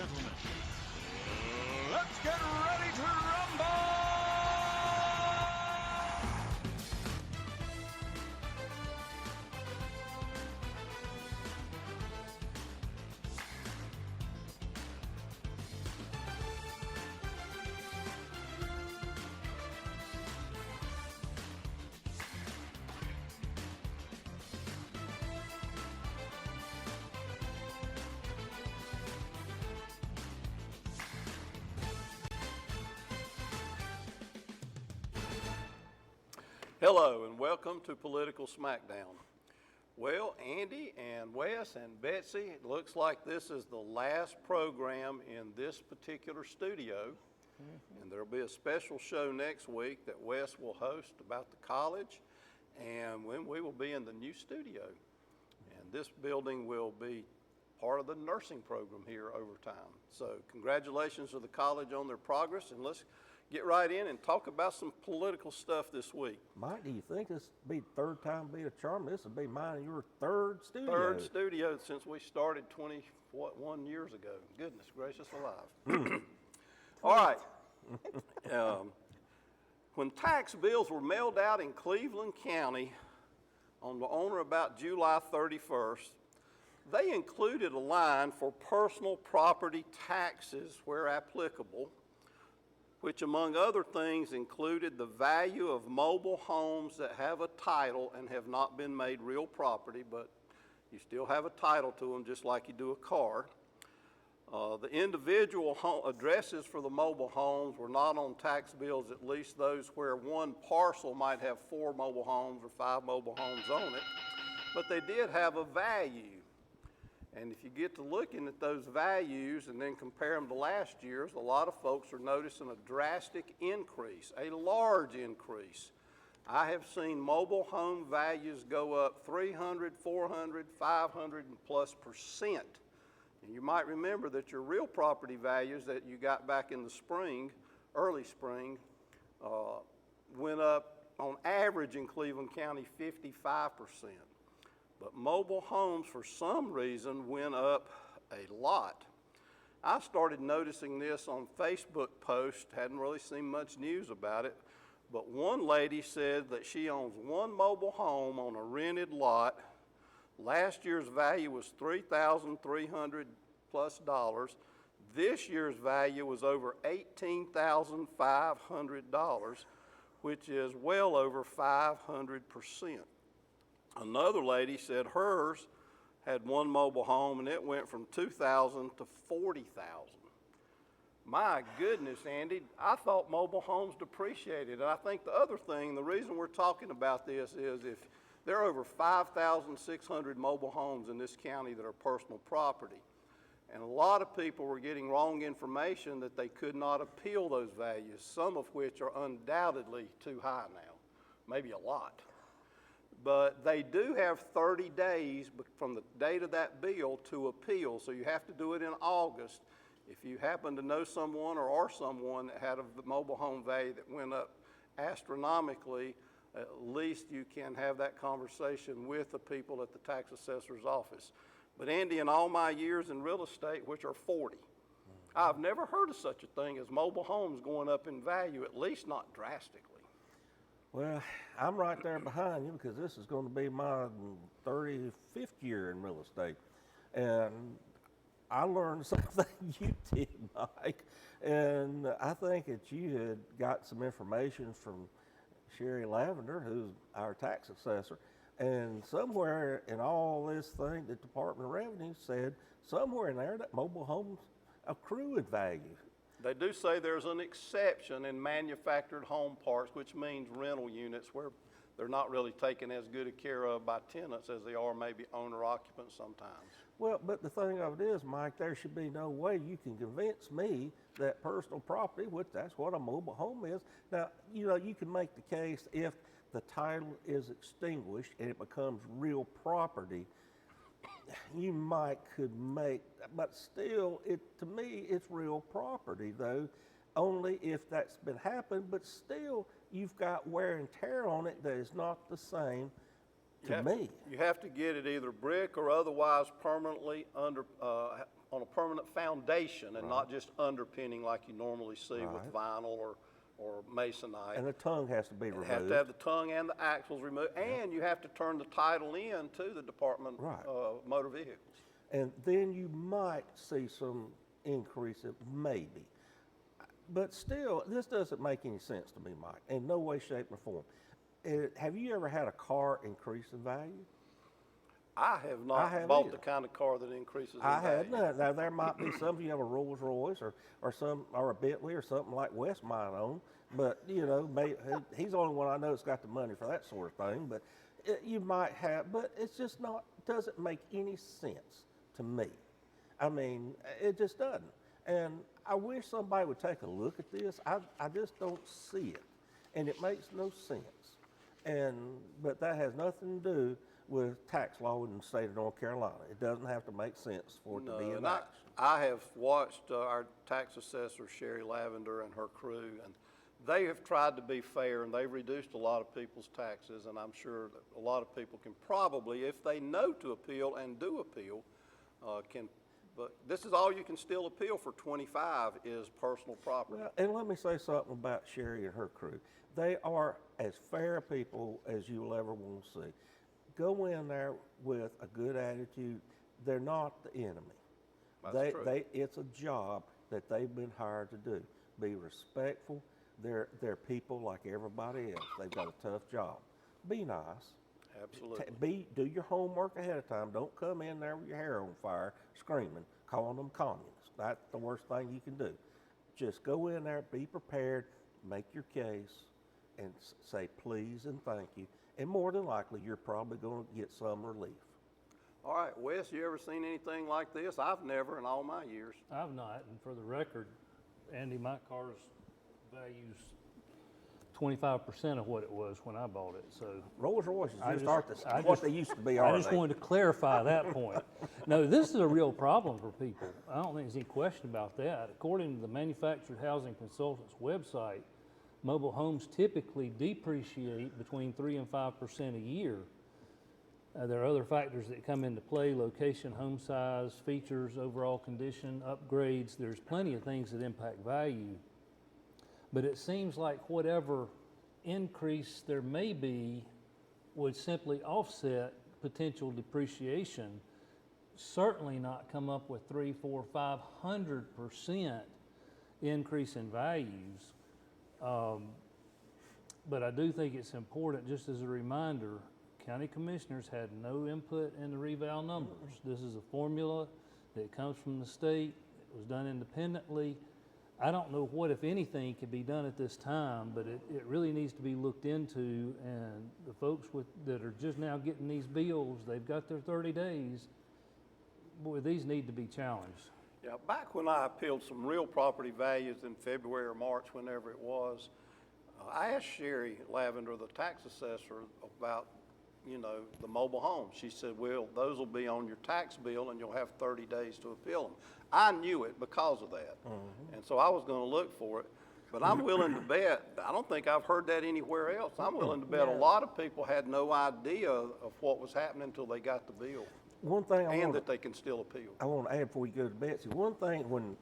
gentlemen, let's get ready to rumble! Hello and welcome to Political Smackdown. Well, Andy and Wes and Betsy, it looks like this is the last program in this particular studio. And there'll be a special show next week that Wes will host about the college, and when we will be in the new studio. And this building will be part of the nursing program here over time. So congratulations to the college on their progress, and let's get right in and talk about some political stuff this week. Mike, do you think this will be the third time be a charm? This will be mine and your third studio. Third studio since we started 21 years ago. Goodness gracious alive. All right. When tax bills were mailed out in Cleveland County on or about July 31st, they included a line for personal property taxes where applicable, which among other things included the value of mobile homes that have a title and have not been made real property, but you still have a title to them just like you do a car. The individual addresses for the mobile homes were not on tax bills, at least those where one parcel might have 4 mobile homes or 5 mobile homes on it, but they did have a value. And if you get to looking at those values and then compare them to last year's, a lot of folks are noticing a drastic increase, a large increase. I have seen mobile home values go up 300, 400, 500 and plus %. And you might remember that your real property values that you got back in the spring, early spring, went up on average in Cleveland County 55%. But mobile homes, for some reason, went up a lot. I started noticing this on Facebook posts, hadn't really seen much news about it, but one lady said that she owns one mobile home on a rented lot. Last year's value was $3,300 plus. This year's value was over $18,500, which is well over 500%. Another lady said hers had one mobile home and it went from $2,000 to $40,000. My goodness, Andy, I thought mobile homes depreciated. And I think the other thing, the reason we're talking about this is if there are over 5,600 mobile homes in this county that are personal property. And a lot of people were getting wrong information that they could not appeal those values, some of which are undoubtedly too high now, maybe a lot. But they do have 30 days from the date of that bill to appeal, so you have to do it in August. If you happen to know someone or are someone that had a mobile home value that went up astronomically, at least you can have that conversation with the people at the tax assessor's office. But Andy, in all my years in real estate, which are 40, I've never heard of such a thing as mobile homes going up in value, at least not drastically. Well, I'm right there behind you because this is going to be my 35th year in real estate. And I learned something you did, Mike. And I think that you had got some information from Sherry Lavender, who's our tax assessor. And somewhere in all this thing, the Department of Revenue said somewhere in there that mobile homes accrue in value. They do say there's an exception in manufactured home parks, which means rental units where they're not really taken as good a care of by tenants as they are maybe owner-occupants sometimes. Well, but the thing of it is, Mike, there should be no way you can convince me that personal property, which that's what a mobile home is. Now, you know, you can make the case if the title is extinguished and it becomes real property, you might could make, but still, to me, it's real property though, only if that's been happened, but still, you've got wear and tear on it that is not the same to me. You have to get it either brick or otherwise permanently on on a permanent foundation and not just underpinning like you normally see with vinyl or masonite. And the tongue has to be removed. You have to have the tongue and the axles removed, and you have to turn the title in to the Department of Motor Vehicles. And then you might see some increase, maybe. But still, this doesn't make any sense to me, Mike, in no way, shape, or form. Have you ever had a car increase in value? I have not bought the kind of car that increases in value. I have not. Now, there might be some of you have a Rolls Royce or a Bentley or something like Wes might own, but, you know, he's the only one I know that's got the money for that sort of thing. But you might have, but it's just not, doesn't make any sense to me. I mean, it just doesn't. And I wish somebody would take a look at this. I just don't see it, and it makes no sense. But that has nothing to do with tax law in the state of North Carolina. It doesn't have to make sense for it to be enacted. I have watched our tax assessor, Sherry Lavender, and her crew, and they have tried to be fair, and they've reduced a lot of people's taxes, and I'm sure that a lot of people can probably, if they know to appeal and do appeal, but this is all you can still appeal for 25 is personal property. Well, and let me say something about Sherry and her crew. They are as fair people as you'll ever want to see. Go in there with a good attitude. They're not the enemy. That's true. It's a job that they've been hired to do. Be respectful. They're people like everybody else. They've got a tough job. Be nice. Absolutely. Do your homework ahead of time. Don't come in there with your hair on fire screaming, calling them communists. That's the worst thing you can do. Just go in there, be prepared, make your case, and say please and thank you. And more than likely, you're probably going to get some relief. All right, Wes, you ever seen anything like this? I've never in all my years. I've not, and for the record, Andy, my car's values 25% of what it was when I bought it. So Rolls Royces just what they used to be. I just wanted to clarify that point. No, this is a real problem for people. I don't think there's any question about that. According to the Manufactured Housing Consultants website, mobile homes typically depreciate between 3 and 5% a year. There are other factors that come into play: location, home size, features, overall condition, upgrades. There's plenty of things that impact value. But it seems like whatever increase there may be would simply offset potential depreciation, certainly not come up with 300, 400, 500% increase in values. But I do think it's important, just as a reminder, county commissioners had no input in the reval numbers. This is a formula that comes from the state. It was done independently. I don't know what, if anything, can be done at this time, but it really needs to be looked into, and the folks that are just now getting these bills, they've got their 30 days. Boy, these need to be challenged. Yeah, back when I appealed some real property values in February or March, whenever it was, I asked Sherry Lavender, the tax assessor, about, you know, the mobile homes. She said, well, those will be on your tax bill and you'll have 30 days to appeal them. I knew it because of that. And so I was going to look for it. But I'm willing to bet, I don't think I've heard that anywhere else. I'm willing to bet a lot of people had no idea of what was happening until they got the bill. One thing that they can still appeal. I want to add before we go to Betsy, one thing when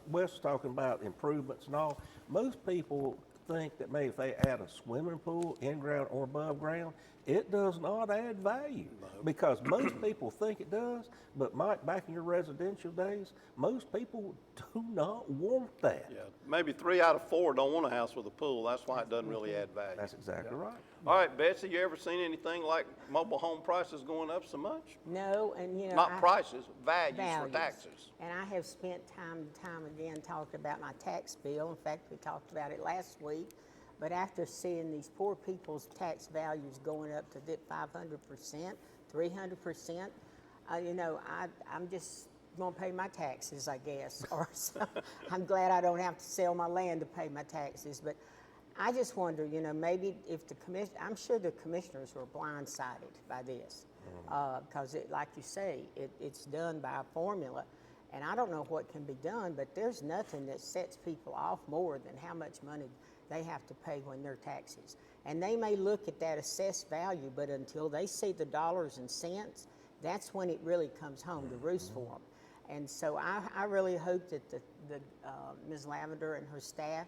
Wes was talking about improvements and all, most people think that maybe if they add a swimming pool, in ground or above ground, it does not add value. No. Because most people think it does, but Mike, back in your residential days, most people do not want that. Yeah, maybe 3 out of 4 don't want a house with a pool. That's why it doesn't really add value. That's exactly right. All right, Betsy, you ever seen anything like mobile home prices going up so much? No, and you know, not prices, values for taxes. And I have spent time and time again talking about my tax bill. In fact, we talked about it last week. But after seeing these poor people's tax values going up to 500%, 300%, you know, I'm just going to pay my taxes, I guess. Or so I'm glad I don't have to sell my land to pay my taxes. But I just wonder, you know, maybe if the I'm sure the commissioners were blindsided by this, because like you say, it's done by a formula. And I don't know what can be done, but there's nothing that sets people off more than how much money they have to pay when their taxes. And they may look at that assessed value, but until they see the dollars and cents, that's when it really comes home to roost for them. And so I really hope that Ms. Lavender and her staff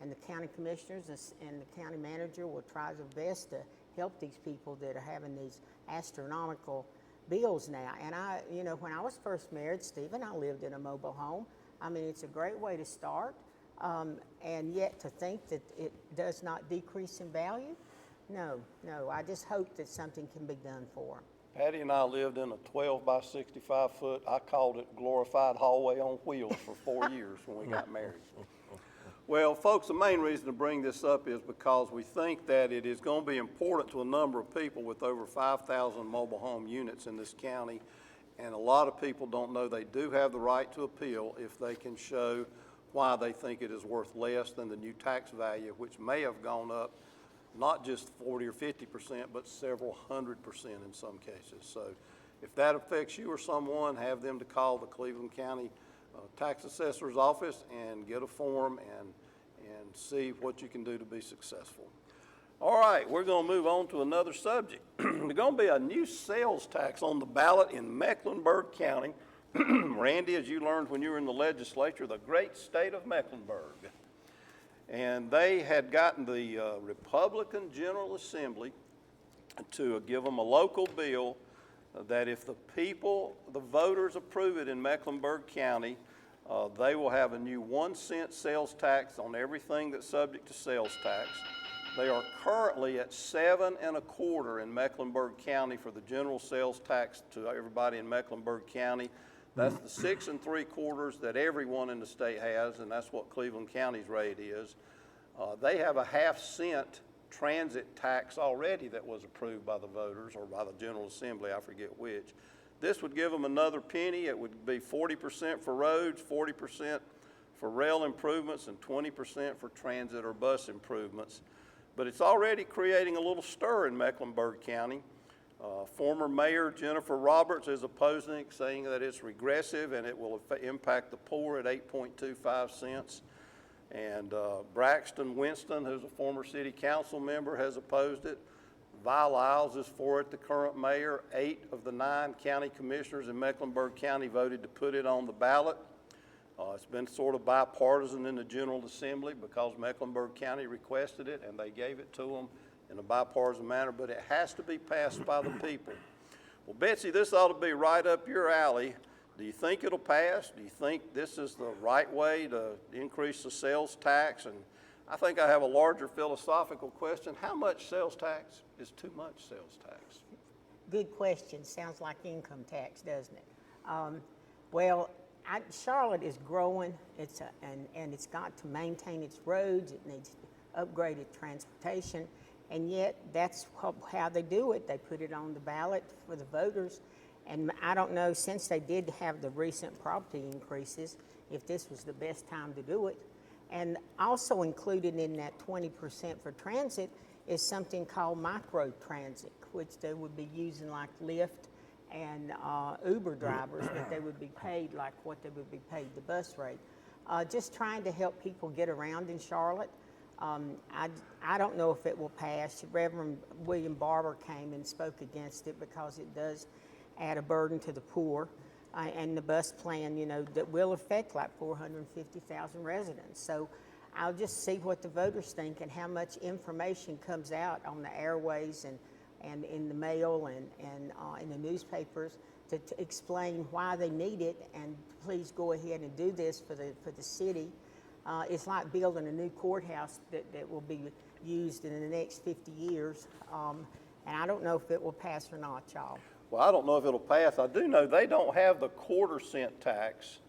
and the county commissioners and the county manager will try their best to help these people that are having these astronomical bills now. And when I was first married, Steve and I lived in a mobile home. I mean, it's a great way to start, and yet to think that it does not decrease in value, no. I just hope that something can be done for them. Patty and I lived in a 12 by 65 foot, I called it glorified hallway on wheels for 4 years when we got married. Well, folks, the main reason to bring this up is because we think that it is going to be important to a number of people with over 5,000 mobile home units in this county, and a lot of people don't know they do have the right to appeal if they can show why they think it is worth less than the new tax value, which may have gone up not just 40 or 50%, but several 100% in some cases. So if that affects you or someone, have them to call the Cleveland County Tax Assessor's Office and get a form and see what you can do to be successful. All right, we're going to move on to another subject. There's going to be a new sales tax on the ballot in Mecklenburg County. Randy, as you learned when you were in the legislature, the great state of Mecklenburg. And they had gotten the Republican General Assembly to give them a local bill that if the voters approve it in Mecklenburg County, they will have a new 1 cent sales tax on everything that's subject to sales tax. They are currently at 7 1/4 in Mecklenburg County for the general sales tax to everybody in Mecklenburg County. That's the 6 3/4 that everyone in the state has, and that's what Cleveland County's rate is. They have a 1/2 cent transit tax already that was approved by the voters or by the General Assembly, I forget which. This would give them another penny. It would be 40% for roads, 40% for rail improvements, and 20% for transit or bus improvements. But it's already creating a little stir in Mecklenburg County. Former Mayor Jennifer Roberts is opposing it, saying that it's regressive and it will impact the poor at 8.25 cents. And Braxton Winston, who's a former city council member, has opposed it. Vi Lyles is for it, the current mayor. 8 of the 9 county commissioners in Mecklenburg County voted to put it on the ballot. It's been sort of bipartisan in the General Assembly because Mecklenburg County requested it and they gave it to them in a bipartisan manner, but it has to be passed by the people. Well, Betsy, this ought to be right up your alley. Do you think it'll pass? Do you think this is the right way to increase the sales tax? And I think I have a larger philosophical question. How much sales tax is too much sales tax? Good question. Sounds like income tax, doesn't it? Well, Charlotte is growing, and it's got to maintain its roads. It needs upgraded transportation, and yet that's how they do it. They put it on the ballot for the voters, and I don't know, since they did have the recent property increases, if this was the best time to do it. And also included in that 20% for transit is something called micro transit, which they would be using like Lyft and Uber drivers, but they would be paid like what they would be paid the bus rate. Just trying to help people get around in Charlotte. I don't know if it will pass. Reverend William Barber came and spoke against it because it does add a burden to the poor. And the bus plan, that will affect like 450,000 residents. So I'll just see what the voters think and how much information comes out on the airways and in the mail and in the newspapers to explain why they need it, and please go ahead and do this for the city. It's like building a new courthouse that will be used in the next 50 years, and I don't know if it will pass or not, y'all. Well, I don't know if it'll pass. I do know they don't have the 1/4 cent tax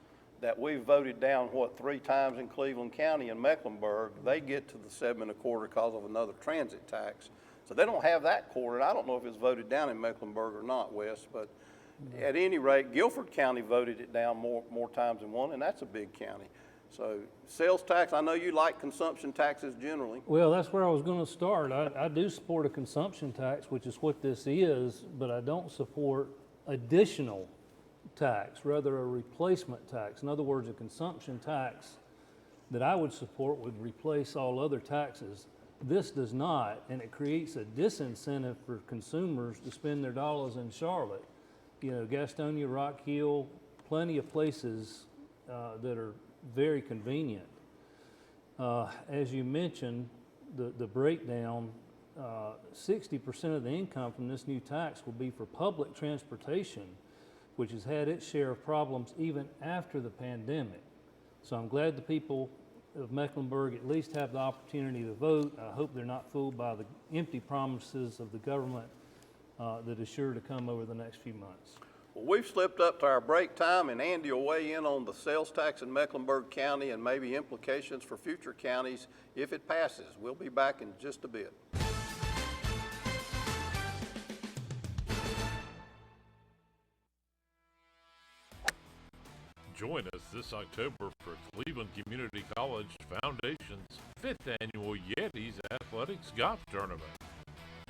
that we've voted down, 3 times in Cleveland County and Mecklenburg. They get to the 7 1/4 because of another transit tax. So they don't have that 1/4. I don't know if it's voted down in Mecklenburg or not, Wes, but at any rate, Guilford County voted it down more times than one, and that's a big county. So sales tax, I know you like consumption taxes generally. Well, that's where I was going to start. I do support a consumption tax, which is what this is, but I don't support additional tax, rather a replacement tax. In other words, a consumption tax that I would support would replace all other taxes. This does not, and it creates a disincentive for consumers to spend their dollars in Charlotte. Gastonia, Rock Hill, plenty of places that are very convenient. As you mentioned, the breakdown, 60% of the income from this new tax will be for public transportation, which has had its share of problems even after the pandemic. So I'm glad the people of Mecklenburg at least have the opportunity to vote. I hope they're not fooled by the empty promises of the government that is sure to come over the next few months. Well, we've slipped up to our break time, and Andy will weigh in on the sales tax in Mecklenburg County and maybe implications for future counties if it passes. We'll be back in just a bit. Join us this October for Cleveland Community College Foundation's 5th Annual Yetis Athletics Golf Tournament.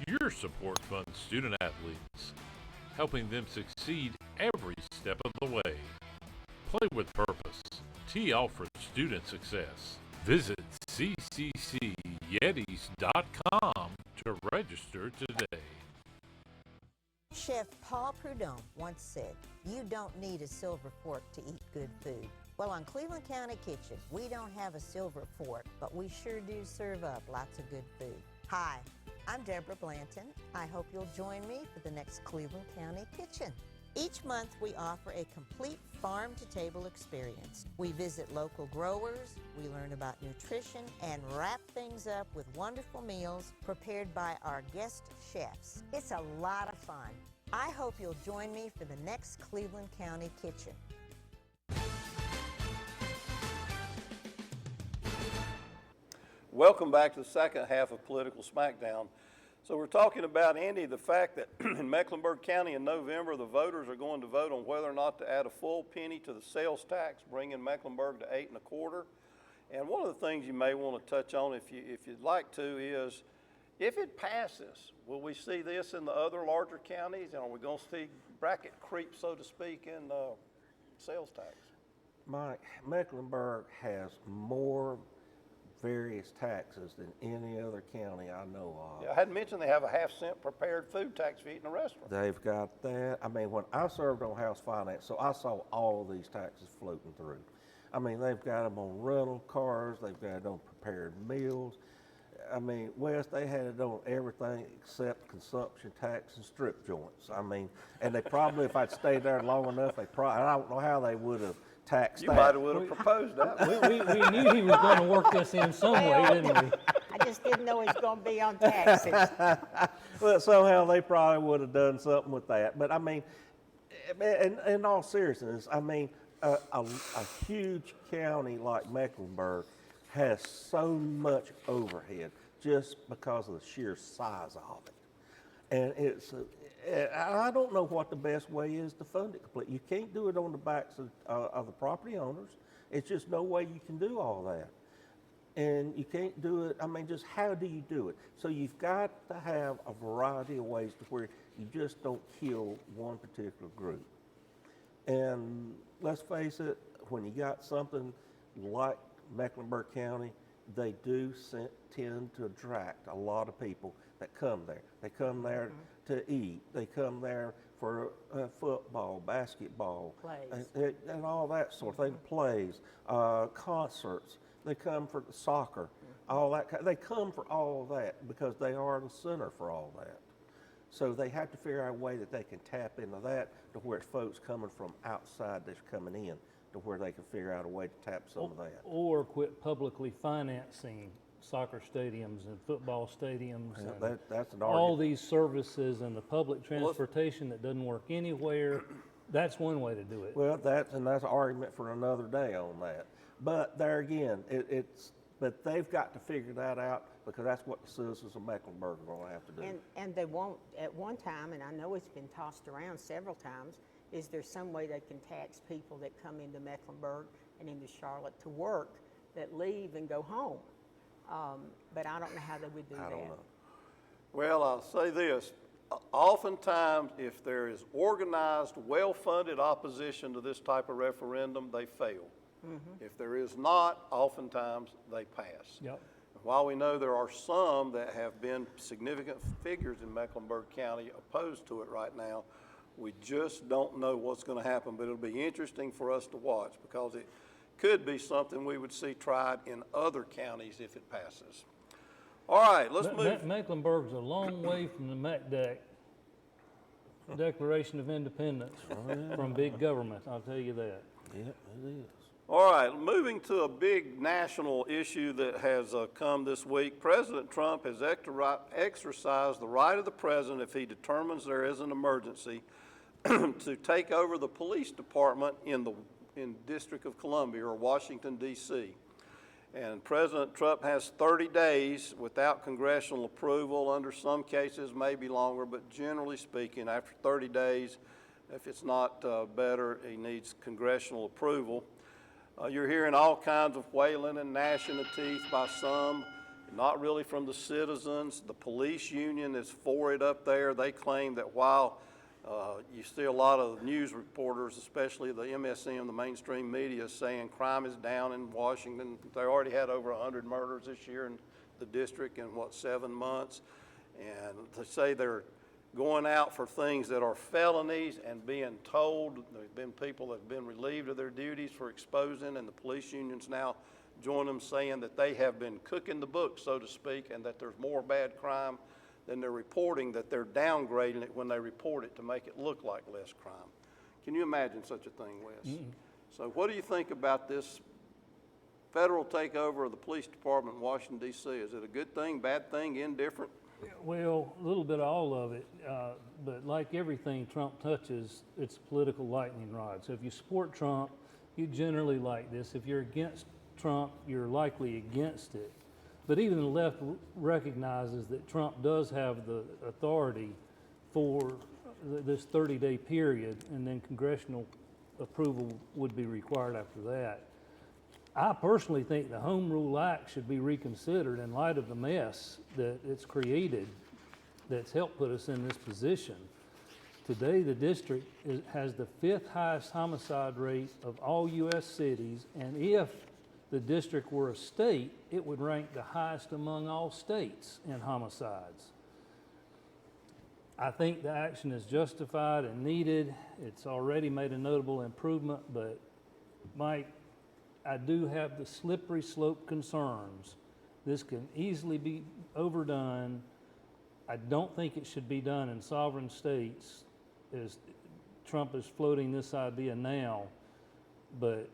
Your support funds student athletes, helping them succeed every step of the way. Play with purpose. Tee off for student success. Visit cccyetis.com to register today. Chef Paul Prudhomme once said, "You don't need a silver fork to eat good food." Well, on Cleveland County Kitchen, we don't have a silver fork, but we sure do serve up lots of good food. Hi, I'm Deborah Blanton. I hope you'll join me for the next Cleveland County Kitchen. Each month, we offer a complete farm-to-table experience. We visit local growers, we learn about nutrition, and wrap things up with wonderful meals prepared by our guest chefs. It's a lot of fun. I hope you'll join me for the next Cleveland County Kitchen. Welcome back to the second half of Political Smackdown. So we're talking about, Andy, the fact that in Mecklenburg County in November, the voters are going to vote on whether or not to add a full penny to the sales tax, bringing Mecklenburg to 8 1/4. And one of the things you may want to touch on, if you'd like to, is if it passes, will we see this in the other larger counties? And are we going to see bracket creep, so to speak, in sales tax? Mike, Mecklenburg has more various taxes than any other county I know of. Yeah, I hadn't mentioned they have a 1/2 cent prepared food tax if you eat in a restaurant. They've got that. I mean, when I served on House Finance, so I saw all these taxes floating through. I mean, they've got them on rental cars, they've got it on prepared meals. I mean, Wes, they had it on everything except consumption tax and strip joints. I mean, and they probably, if I'd stayed there long enough, I don't know how they would have taxed You that. might have proposed that. We knew he was going to work this in some way, didn't we? I just didn't know it was going to be on taxes. Well, somehow they probably would have done something with that. But I mean, in all seriousness, I mean, a huge county like Mecklenburg has so much overhead just because of the sheer size of it. And I don't know what the best way is to fund it completely. You can't do it on the backs of the property owners. It's just no way you can do all that. And you can't do it, I mean, just how do you do it? So you've got to have a variety of ways to where you just don't kill one particular group. And let's face it, when you got something like Mecklenburg County, they do tend to attract a lot of people that come there. They come there to eat. They come there for football, basketball, and all that sort of thing, plays, concerts. They come for soccer, all that. They come for all of that because they are the center for all that. So they have to figure out a way that they can tap into that to where it's folks coming from outside that's coming in, to where they can figure out a way to tap some of that. Or quit publicly financing soccer stadiums and football stadiums and that's an all argument. these services and the public transportation that doesn't work anywhere. That's one way to do it. Well, that's an argument for another day on that. But there again, but they've got to figure that out because that's what the citizens of Mecklenburg are going to have to do. And they won't, at one time, and I know it's been tossed around several times, is there some way they can tax people that come into Mecklenburg and into Charlotte to work that leave and go home? But I don't know how they would do that. I don't know. Well, I'll say this. Oftentimes, if there is organized, well-funded opposition to this type of referendum, they fail. If there is not, oftentimes they pass. Yep. While we know there are some that have been significant figures in Mecklenburg County opposed to it right now, We just don't know what's going to happen, but it'll be interesting for us to watch because it could be something we would see tried in other counties if it passes. All right, let's move. Mecklenburg's a long way from the MACDAC, Declaration of Independence, from big government, I'll tell you that. Yep, it is. All right, moving to a big national issue that has come this week. President Trump has exercised the right of the president, if he determines there is an emergency, to take over the police department in District of Columbia or Washington, D.C. And President Trump has 30 days without congressional approval. Under some cases, maybe longer, but generally speaking, after 30 days, if it's not better, he needs congressional approval. You're hearing all kinds of wailing and gnashing of teeth by some, not really from the citizens. The police union is for it up there. They claim that while you see a lot of news reporters, especially the MSM, the mainstream media, saying crime is down in Washington. They already had over 100 murders this year in the district in, 7 months? And to say they're going out for things that are felonies and being told, there's been people that have been relieved of their duties for exposing, and the police unions now join them saying that they have been cooking the books, so to speak, and that there's more bad crime than they're reporting, that they're downgrading it when they report it to make it look like less crime. Can you imagine such a thing, Wes? So what do you think about this federal takeover of the police department in Washington, D.C.? Is it a good thing, bad thing, indifferent? Well, a little bit of all of it, but like everything Trump touches, it's a political lightning rod. So if you support Trump, you generally like this. If you're against Trump, you're likely against it. But even the left recognizes that Trump does have the authority for this 30-day period, and then congressional approval would be required after that. I personally think the Home Rule Act should be reconsidered in light of the mess that it's created that's helped put us in this position. Today, the district has the 5th highest homicide rate of all U.S. cities, and if the district were a state, it would rank the highest among all states in homicides. I think the action is justified and needed. It's already made a notable improvement, but Mike, I do have the slippery slope concerns. This can easily be overdone. I don't think it should be done in sovereign states, as Trump is floating this idea now, but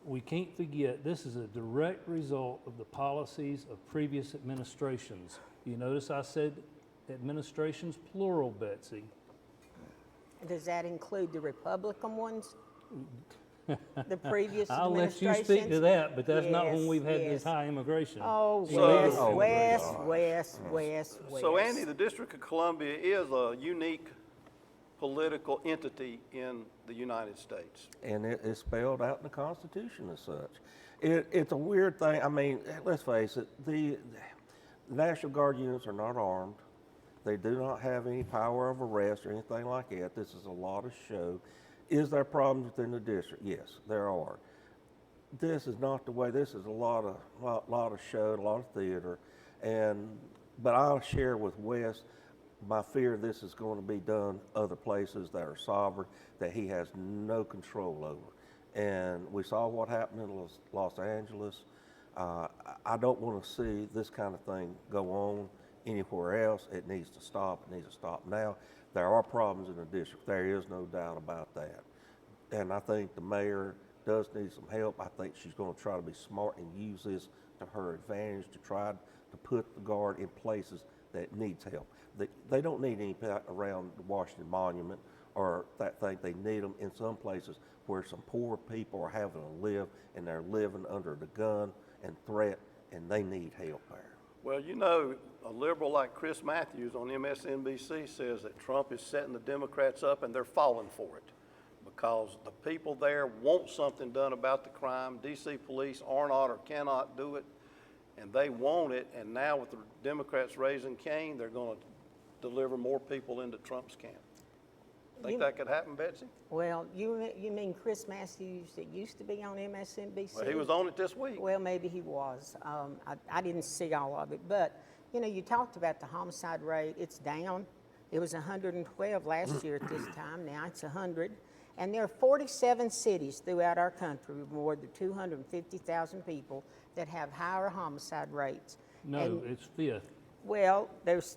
we can't forget this is a direct result of the policies of previous administrations. You notice I said administrations plural, Betsy. Does that include the Republican ones? The previous I'll let you administrations? speak to that, but that's not when we've had Yes. this high immigration. Oh, Wes. So Andy, the District of Columbia is a unique political entity in the United States. And it is spelled out in the Constitution as such. It's a weird thing. I mean, let's face it, the National Guard units are not armed. They do not have any power of arrest or anything like that. This is a lot of show. Is there problems within the district? Yes, there are. This is not the way. This is a lot of show, a lot of theater, but I'll share with Wes my fear this is going to be done other places that are sovereign that he has no control over. And we saw what happened in Los Angeles. I don't want to see this kind of thing go on anywhere else. It needs to stop. It needs to stop now. There are problems in the district. There is no doubt about that. And I think the mayor does need some help. I think she's going to try to be smart and use this to her advantage to try to put the guard in places that needs help. They don't need any around the Washington Monument or that thing. They need them in some places where some poor people are having to live, and they're living under the gun and threat, and they need help there. Well, you know, a liberal like Chris Matthews on MSNBC says that Trump is setting the Democrats up and they're falling for it because the people there want something done about the crime. D.C. police are not or cannot do it, and they want it. And now with the Democrats raising Cain, they're going to deliver more people into Trump's camp. Think that could happen, Betsy? Well, you mean Chris Matthews that used to be on MSNBC? Well, he was on it this week. Well, maybe he was. I didn't see all of it, but you know, you talked about the homicide rate. It's down. It was 112 last year at this time. Now it's 100. And there are 47 cities throughout our country with more than 250,000 people that have higher homicide rates. No, And, it's fifth. well, it's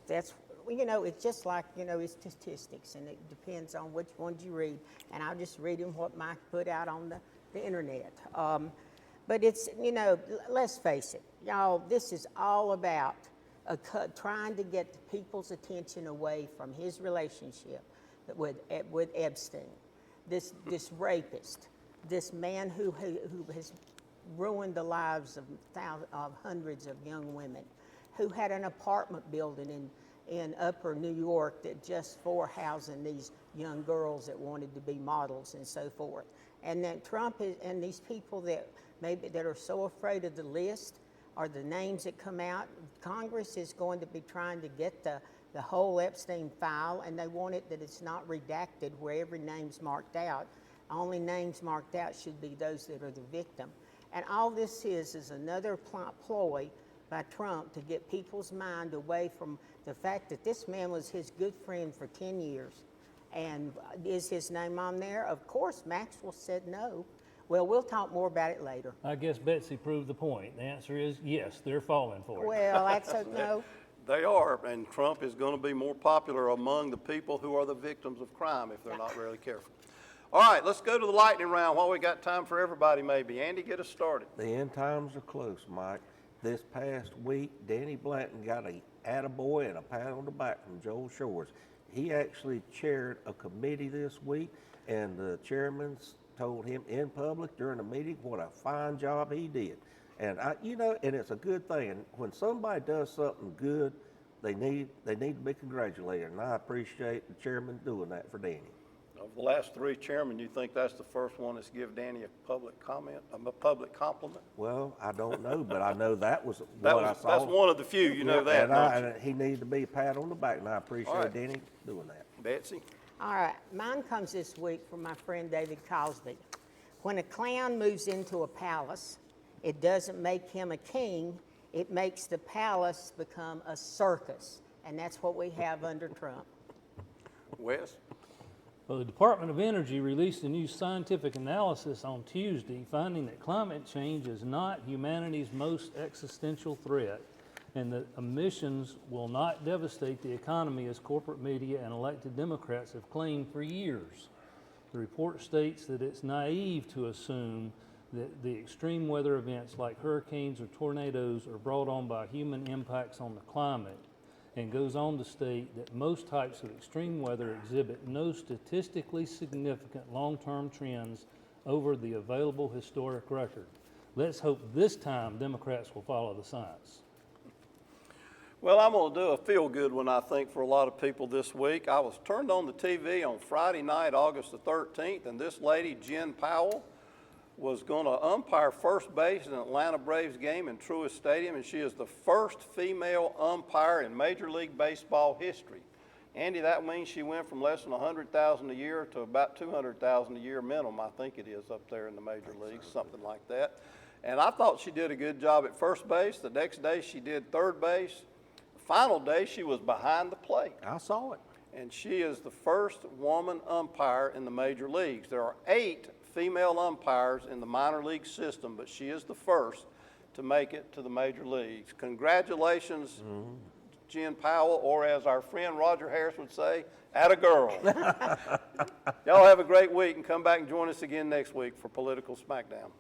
just like, it's statistics, and it depends on which ones you read. And I'll just read them what Mike put out on the internet. But it's, let's face it, y'all, this is all about trying to get the people's attention away from his relationship with Epstein, this rapist, this man who has ruined the lives of hundreds of young women, who had an apartment building in upper New York that just for housing these young girls that wanted to be models and so forth. And then Trump and these people that are so afraid of the list or the names that come out, Congress is going to be trying to get the whole Epstein file, and they want it that it's not redacted where every name's marked out. Only names marked out should be those that are the victim. And all this is another ploy by Trump to get people's mind away from the fact that this man was his good friend for 10 years. And is his name on there? Of course, Maxwell said no. Well, we'll talk more about it later. I guess Betsy proved the point. The answer is yes, they're falling for it. Well, that's a no. They are, and Trump is going to be more popular among the people who are the victims of crime if they're not really careful. All right, let's go to the lightning round while we got time for everybody maybe. Andy, get us started. The end times are close, Mike. This past week, Danny Blanton got a attaboy and a pat on the back from Joel Shores. He actually chaired a committee this week, and the chairman told him in public during the meeting what a fine job he did. And and it's a good thing. And when somebody does something good, they need to be congratulated. And I appreciate the chairman doing that for Danny. Of the last three chairmen, you think that's the first one that's give Danny a public compliment? Well, I don't know, but I know that was what I saw. That's one of the few, you know that, and he needed to be a pat on the back, and I appreciate Danny doing that. Betsy? All right, mine comes this week from my friend David Cosby. When a clown moves into a palace, it doesn't make him a king, it makes the palace become a circus. And that's what we have under Trump. Wes? Well, the Department of Energy released a new scientific analysis on Tuesday, finding that climate change is not humanity's most existential threat, and that emissions will not devastate the economy as corporate media and elected Democrats have claimed for years. The report states that it's naive to assume that the extreme weather events like hurricanes or tornadoes are brought on by human impacts on the climate, and goes on to state that most types of extreme weather exhibit no statistically significant long-term trends over the available historic record. Let's hope this time Democrats will follow the science. Well, I'm going to do a feel-good one, I think, for a lot of people this week. I was turned on the TV on Friday night, August the 13th, and this lady, Jen Powell, was going to umpire first base in an Atlanta Braves game in Truist Stadium, and she is the first female umpire in Major League Baseball history. Andy, that means she went from less than $100,000 a year to about $200,000 a year minimum, I think it is up there in the major leagues, something like that. And I thought she did a good job at first base. The next day she did third base. The final day she was behind the plate. I saw it. And she is the first woman umpire in the major leagues. There are 8 female umpires in the minor league system, but she is the first to make it to the major leagues. Congratulations, Jen Powell, or as our friend Roger Harris would say, atta girl. Y'all have a great week and come back and join us again next week for Political Smackdown.